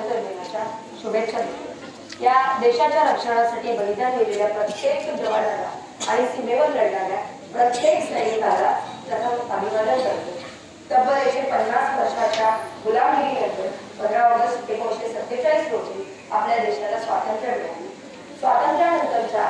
स्वातंत्र्य दिनाच्या शुभेच्छा देतो। या देशाच्या रक्षणासाठी बलिदान दिलेल्या प्रत्येक जवानाला आणि सीमेवर लढणाऱ्या प्रत्येक सैनिकाला प्रथम अभिवादन करतो। तब्बल 150 वर्षाच्या गुलामगिरीनंतर 15 ऑगस्ट 1947 रोजी आपल्या देशाला स्वातंत्र्य मिळाले। स्वातंत्र्यानंतरच्या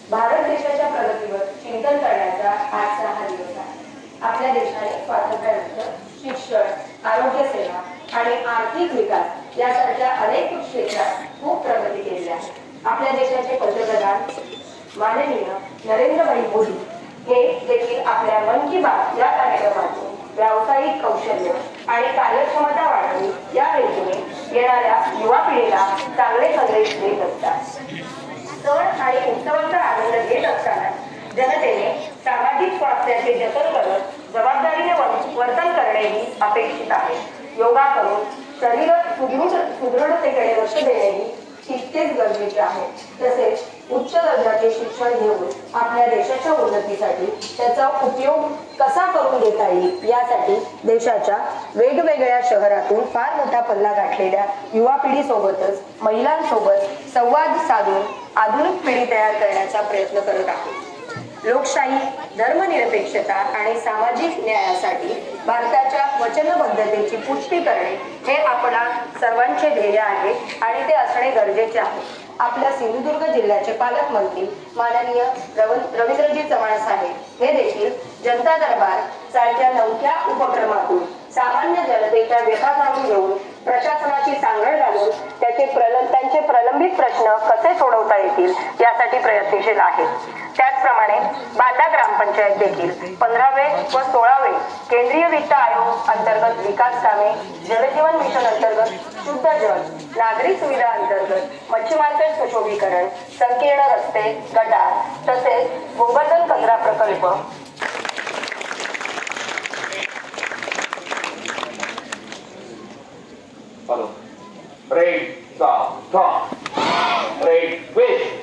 भारत देशाच्या प्रगतीवर चिंतन करण्याचा आजचा हा दिवस आहे। आपल्या देशाने स्वातंत्र्यानंतर शिक्षण, आरोग्य सेवा आणि आर्थिक विकास यासारख्या अनेक क्षेत्रात खूप प्रगती केली आहे। आपल्या देशाचे पंतप्रधान माननीय नरेंद्र मोदी हे देखील आपल्या मन की बात या कार्यक्रमातून व्यावसायिक कौशल्य आणि कार्यक्षमता वाढवणे या हेतूने येणाऱ्या युवा पिढीला चांगले संदेश देत असतात। सण आणि उत्सवांचा आनंद घेत असताना जनतेने सामाजिक स्वास्थ्याचे जतन करत जबाबदारीने वर्तन करणे ही अपेक्षित आहे। योगा करून शरीर सुदृढतेकडे लक्ष देणेही तितकेच गरजेचे आहे। तसेच उच्च दर्जाचे शिक्षण घेऊन आपल्या देशाच्या उन्नतीसाठी त्याचा उपयोग कसा करून घेता येईल यासाठी देशाच्या वेगवेगळ्या शहरातून फार मोठा पल्ला गाठलेल्या युवा पिढीसोबतच महिलांसोबत संवाद साधून आधुनिक पिढी तयार करण्याचा प्रयत्न करत आहोत। लोकशाही, धर्मनिरपेक्षता आणि सामाजिक न्यायासाठी भारताच्या वचनबद्धतेची पुष्टी करणे हे आपणा सर्वांचे ध्येय आहे आणि ते असणे गरजेचे आहे। आपल्या सिंधुदुर्ग जिल्ह्याचे पालकमंत्री माननीय रवींद्रजी चव्हाण साहेब हे देखील जनता दरबार सारख्या नवख्या उपक्रमातून सामान्य जनतेच्या व्यथा जाणून घेऊन प्रशासनाची सांगड घालून त्यांचे प्रलंबित प्रश्न कसे सोडवता येतील यासाठी प्रयत्नशील आहेत। त्याचप्रमाणे बांदा ग्रामपंचायत देखील 15वे व 16वे केंद्रीय वित्त आयोग अंतर्गत विकास कामे, जलजीवन मिशन अंतर्गत शुद्ध जल, नागरी सुविधा अंतर्गत मच्छी मार्केट सुशोभीकरण, संकीर्ण रस्ते, गटार तसेच गोवर्धन कचरा प्रकल्प Break the top. Break with